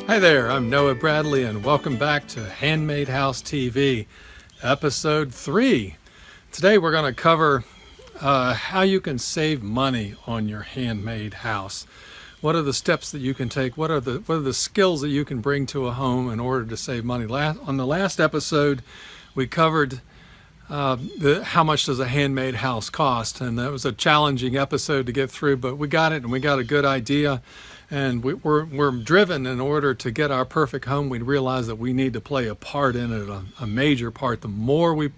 Hi there, I'm Noah Bradley, and welcome back to Handmade House TV, Episode 3. Today we're going to cover how you can save money on your handmade house. What are the steps that you can take? What are the skills that you can bring to a home in order to save money? On the last episode, we covered how much does a handmade house cost, and that was a challenging episode to get through, but we got it, and we got a good idea. And we're driven in order to get our perfect home. We realize that we need to play a part in it, a major part. The more we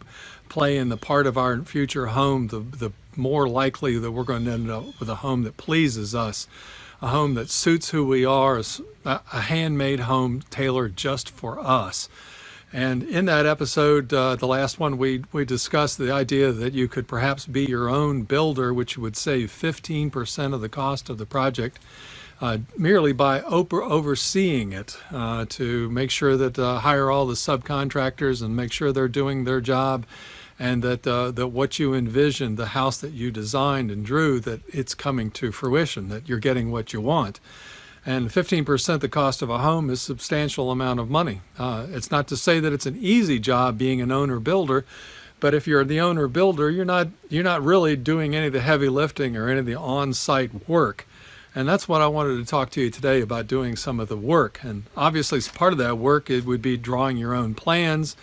play in the part of our future home, the more likely that we're going to end up with a home that pleases us, a home that suits who we are, a handmade home tailored just for us. And in that episode, the last one, we discussed the idea that you could perhaps be your own builder, which would save 15% of the cost of the project. Merely by overseeing it, to make sure that hire all the subcontractors and make sure they're doing their job, and that what you envisioned, the house that you designed and drew, that it's coming to fruition, that you're getting what you want. And 15% the cost of a home is a substantial amount of money. It's not to say that it's an easy job being an owner builder, but if you're the owner builder, you're not really doing any of the heavy lifting or any of the on-site work. And that's what I wanted to talk to you today about, doing some of the work. And obviously, as part of that work, it would be drawing your own plans.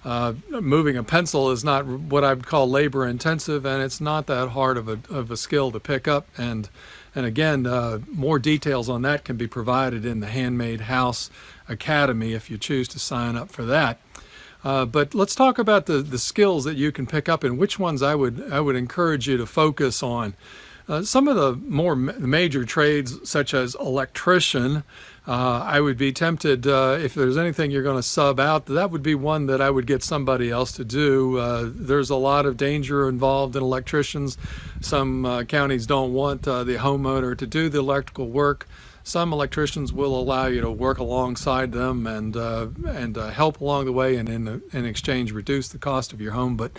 Moving a pencil is not what I would call labor intensive, and it's not that hard of a skill to pick up. And again, more details on that can be provided in the Handmade House Academy if you choose to sign up for that. But let's talk about the skills that you can pick up, and which ones I would encourage you to focus on. Some of the more major trades, such as electrician, I would be tempted, if there's anything you're going to sub out, that would be one that I would get somebody else to do. There's a lot of danger involved in electricians. Some counties don't want the homeowner to do the electrical work. Some electricians will allow you to work alongside them and help along the way, and in exchange reduce the cost of your home. But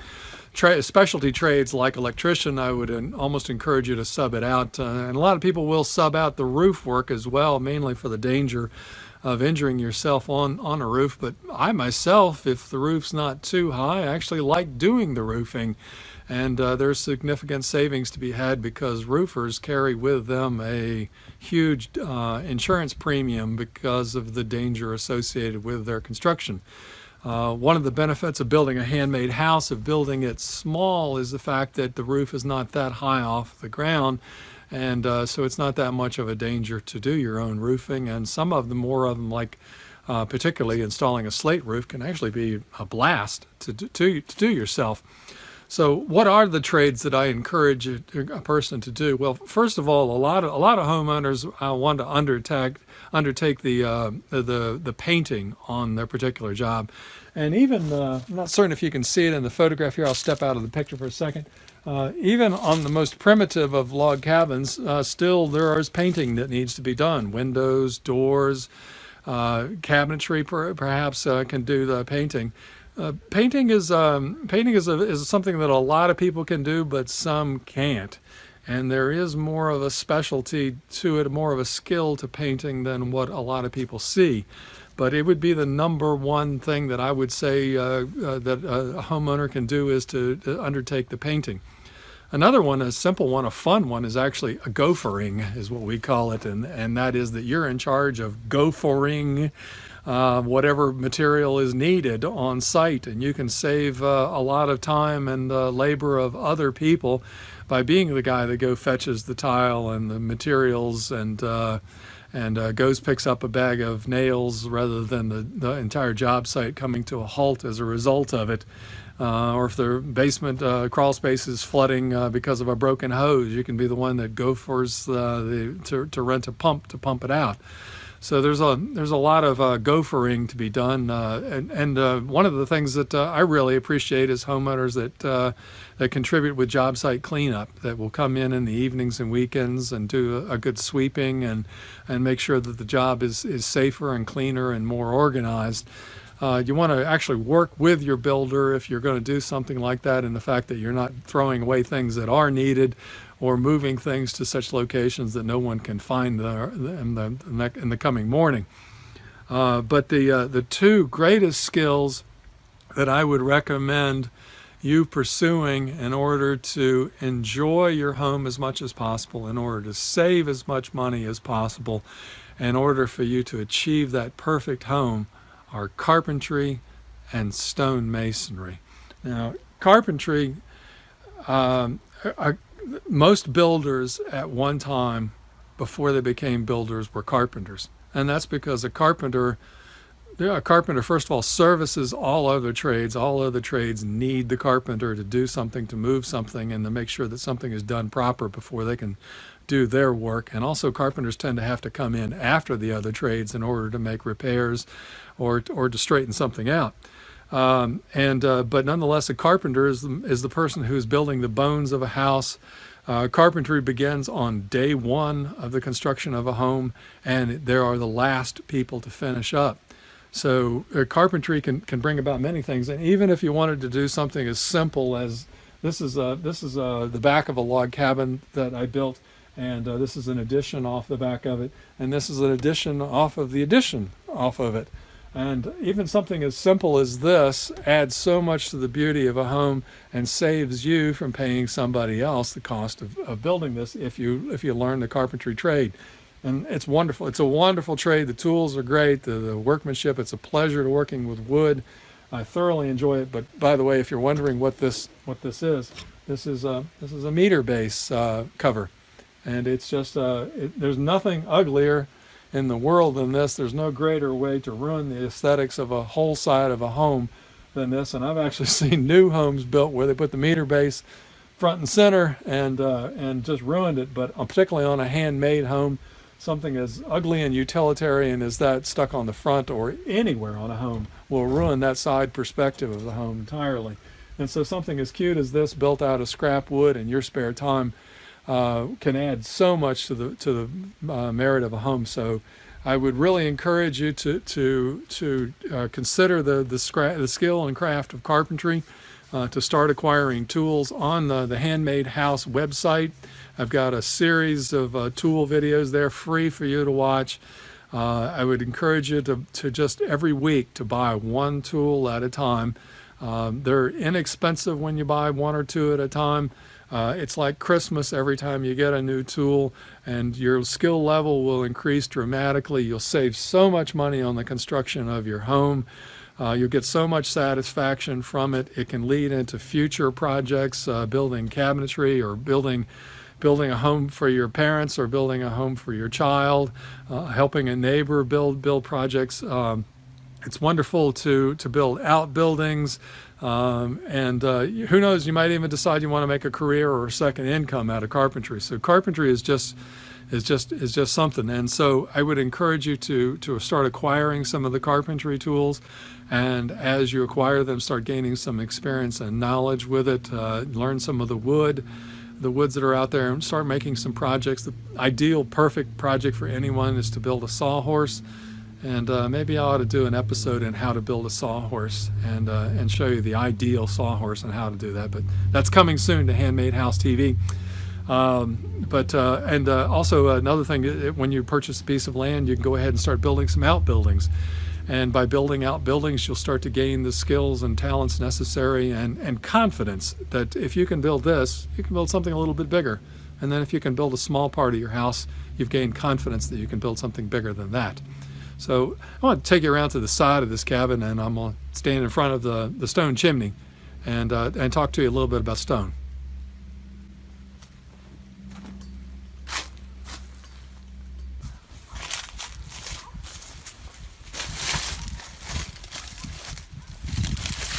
specialty trades like electrician, I would almost encourage you to sub it out. And a lot of people will sub out the roof work as well, mainly for the danger of injuring yourself on a roof. But I myself, if the roof's not too high, I actually like doing the roofing. And there's significant savings to be had because roofers carry with them a huge insurance premium because of the danger associated with their construction. One of the benefits of building a handmade house, of building it small, is the fact that the roof is not that high off the ground, and so it's not that much of a danger to do your own roofing. And more of them, like particularly installing a slate roof, can actually be a blast to do yourself. So what are the trades that I encourage a person to do? Well, first of all, a lot of homeowners want to undertake the painting on their particular job. And even, I'm not certain if you can see it in the photograph here. I'll step out of the picture for a second. Even on the most primitive of log cabins, still there is painting that needs to be done. Windows, doors, cabinetry perhaps can do the painting. Painting is something that a lot of people can do, but some can't. And there is more of a specialty to it, more of a skill to painting than what a lot of people see. But it would be the number one thing that I would say that a homeowner can do, is to undertake the painting. Another one, a simple one, a fun one, is actually a gophering, is what we call it. And that is that you're in charge of gophering whatever material is needed on site, and you can save a lot of time and labor of other people by being the guy that fetches the tile and the materials and goes picks up a bag of nails, rather than the entire job site coming to a halt as a result of it. Or if the basement crawl space is flooding because of a broken hose, you can be the one that gophers to rent a pump to pump it out. So there's a lot of gophering to be done, and one of the things that I really appreciate is homeowners that contribute with job site cleanup, that will come in the evenings and weekends and do a good sweeping and make sure that the job is safer and cleaner and more organized. You want to actually work with your builder if you're going to do something like that, and the fact that you're not throwing away things that are needed, or moving things to such locations that no one can find in the coming morning. But the two greatest skills that I would recommend you pursuing in order to enjoy your home as much as possible, in order to save as much money as possible, in order for you to achieve that perfect home, are carpentry and stone masonry. Now, carpentry, most builders at one time, before they became builders, were carpenters. And that's because a carpenter, first of all, services all other trades. All other trades need the carpenter to do something, to move something, and to make sure that something is done proper before they can do their work. And also, carpenters tend to have to come in after the other trades in order to make repairs or to straighten something out. But nonetheless, a carpenter is the person who's building the bones of a house. Carpentry begins on day one of the construction of a home, and there are the last people to finish up. So carpentry can bring about many things. And even if you wanted to do something as simple as this is the back of a log cabin that I built, and this is an addition off the back of it, and this is an addition off of the addition off of it. And even something as simple as this adds so much to the beauty of a home and saves you from paying somebody else the cost of building this if you learn the carpentry trade. And it's wonderful. It's a wonderful trade. The tools are great. The workmanship. It's a pleasure to working with wood. I thoroughly enjoy it. But by the way, if you're wondering what this is, this is a meter base cover, and it's just there's nothing uglier in the world than this. There's no greater way to ruin the aesthetics of a whole side of a home than this. And I've actually seen new homes built where they put the meter base front and center and just ruined it. But particularly on a handmade home, something as ugly and utilitarian as that stuck on the front or anywhere on a home will ruin that side perspective of the home entirely. And so something as cute as this, built out of scrap wood in your spare time, can add so much to the merit of a home. So I would really encourage you to consider the skill and craft of carpentry, to start acquiring tools on the Handmade House website. I've got a series of tool videos there free for you to watch. I would encourage you to just every week to buy one tool at a time. They're inexpensive when you buy one or two at a time. It's like Christmas every time you get a new tool, and your skill level will increase dramatically. You'll save so much money on the construction of your home. You'll get so much satisfaction from it. It can lead into future projects, building cabinetry or building a home for your parents or building a home for your child, helping a neighbor build projects. It's wonderful to build outbuildings, and who knows, you might even decide you want to make a career or a second income out of carpentry. So carpentry is just something. And so I would encourage you to start acquiring some of the carpentry tools, and as you acquire them, start gaining some experience and knowledge with it. Learn some of the woods that are out there, and start making some projects. The ideal, perfect project for anyone is to build a sawhorse. And maybe I ought to do an episode on how to build a sawhorse and show you the ideal sawhorse and how to do that. But that's coming soon to Handmade House TV. Also another thing, when you purchase a piece of land, you can go ahead and start building some outbuildings. And by building outbuildings, you'll start to gain the skills and talents necessary and confidence that if you can build this, you can build something a little bit bigger. And then if you can build a small part of your house, you've gained confidence that you can build something bigger than that. So I want to take you around to the side of this cabin, and I'm going to stand in front of the stone chimney and talk to you a little bit about stone.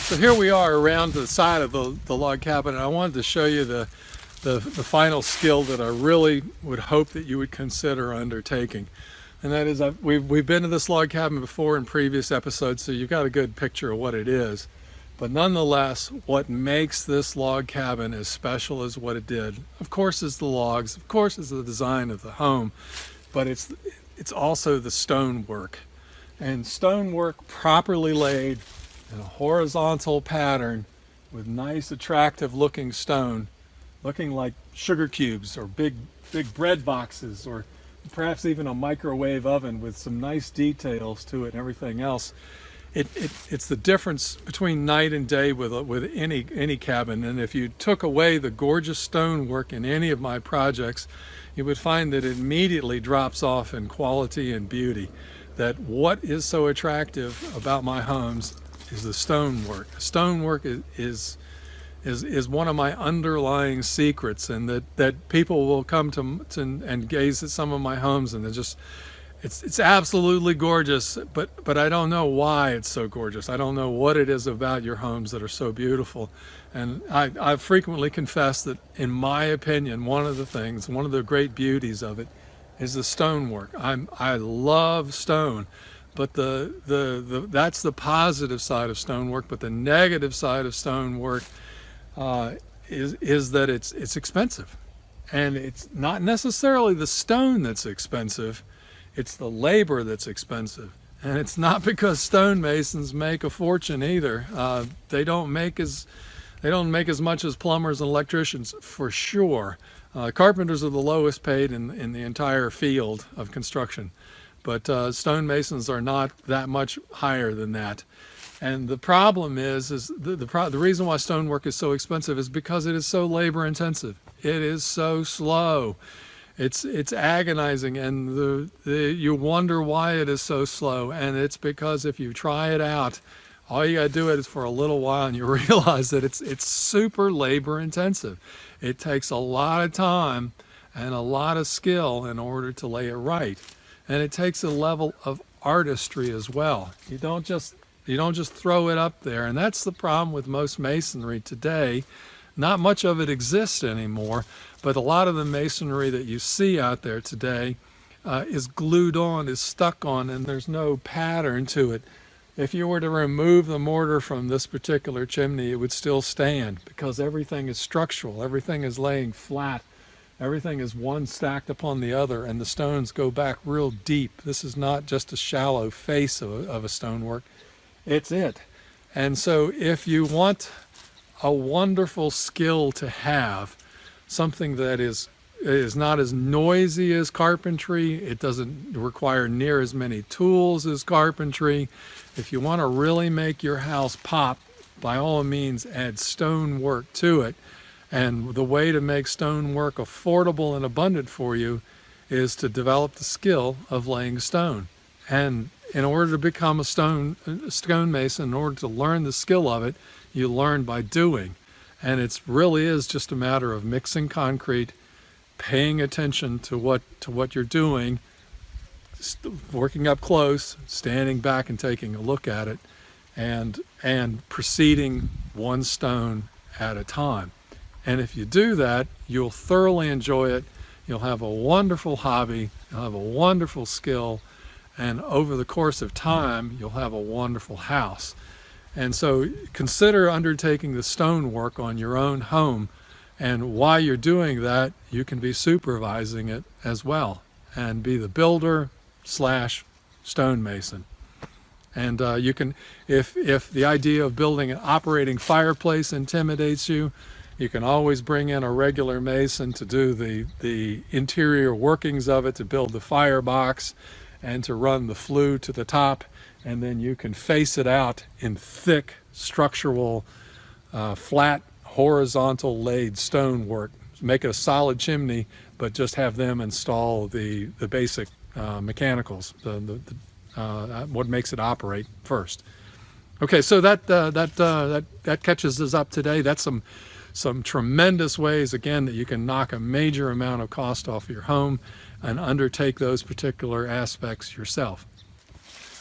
So here we are around the side of the log cabin, and I wanted to show you the final skill that I really would hope that you would consider undertaking. And that is, we've been to this log cabin before in previous episodes, so you've got a good picture of what it is. But nonetheless, what makes this log cabin as special as what it did, of course, is the logs, of course, is the design of the home, but it's also the stonework. And stonework properly laid in a horizontal pattern with nice, attractive looking stone, looking like sugar cubes or big bread boxes or perhaps even a microwave oven with some nice details to it and everything else. It's the difference between night and day with any cabin. And if you took away the gorgeous stonework in any of my projects, you would find that it immediately drops off in quality and beauty. That what is so attractive about my homes is the stonework. Stonework is one of my underlying secrets, and that people will come to and gaze at some of my homes, and they're just, it's absolutely gorgeous, but I don't know why it's so gorgeous. I don't know what it is about your homes that are so beautiful. And I've frequently confessed that, in my opinion, one of the great beauties of it is the stonework. I love stone, but that's the positive side of stonework. But the negative side of stonework is that it's expensive, and it's not necessarily the stone that's expensive. It's the labor that's expensive. And it's not because stonemasons make a fortune either. They don't make as much as plumbers and electricians, for sure. Carpenters are the lowest paid in the entire field of construction, but stonemasons are not that much higher than that. And the problem is the reason why stonework is so expensive is because it is so labor intensive. It is so slow. It's agonizing, and you wonder why it is so slow. And it's because if you try it out, all you gotta do it is for a little while, and you realize that it's super labor intensive. It takes a lot of time and a lot of skill in order to lay it right, and it takes a level of artistry as well. You don't just throw it up there, and that's the problem with most masonry today. Not much of it exists anymore, but a lot of the masonry that you see out there today is glued on, is stuck on, and there's no pattern to it. If you were to remove the mortar from this particular chimney, it would still stand, because everything is structural, everything is laying flat, everything is one stacked upon the other, and the stones go back real deep. This is not just a shallow face of a stonework, it's it. And so if you want a wonderful skill to have, something that is not as noisy as carpentry, it doesn't require near as many tools as carpentry. If you want to really make your house pop, by all means add stonework to it. And the way to make stonework affordable and abundant for you is to develop the skill of laying stone. And in order to become a stonemason, in order to learn the skill of it, you learn by doing. And it really is just a matter of mixing concrete, paying attention to what you're doing, working up close, standing back and taking a look at it, and proceeding one stone at a time. And if you do that, you'll thoroughly enjoy it. You'll have a wonderful hobby, you'll have a wonderful skill, and over the course of time, you'll have a wonderful house. And so consider undertaking the stonework on your own home, and while you're doing that, you can be supervising it as well and be the builder / stonemason. And you can, if the idea of building an operating fireplace intimidates you, you can always bring in a regular mason to do the interior workings of it, to build the firebox and to run the flue to the top. And then you can face it out in thick, structural, flat, horizontal laid stonework. Make it a solid chimney, but just have them install the basic mechanicals, what makes it operate first. Okay, so that catches us up today. That's some tremendous ways, again, that you can knock a major amount of cost off your home and undertake those particular aspects yourself.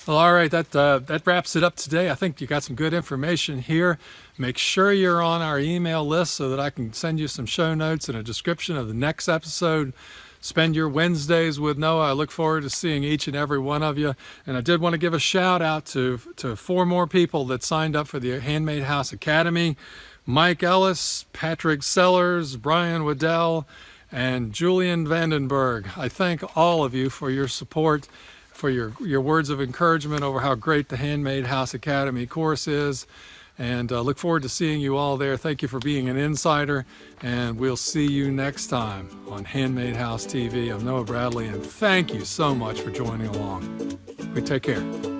Well, all right, that wraps it up today. I think you got some good information here. Make sure you're on our email list so that I can send you some show notes and a description of the next episode. Spend your Wednesdays with Noah. I look forward to seeing each and every one of you. And I did want to give a shout out to 4 more people that signed up for the Handmade House Academy: Mike Ellis, Patrick Sellers, Brian Waddell, and Julian Vandenberg. I thank all of you for your support. for your words of encouragement over how great the Handmade House Academy course is. And look forward to seeing you all there. Thank you for being an insider, and we'll see you next time on Handmade House TV. I'm Noah Bradley, and thank you so much for joining along. We take care.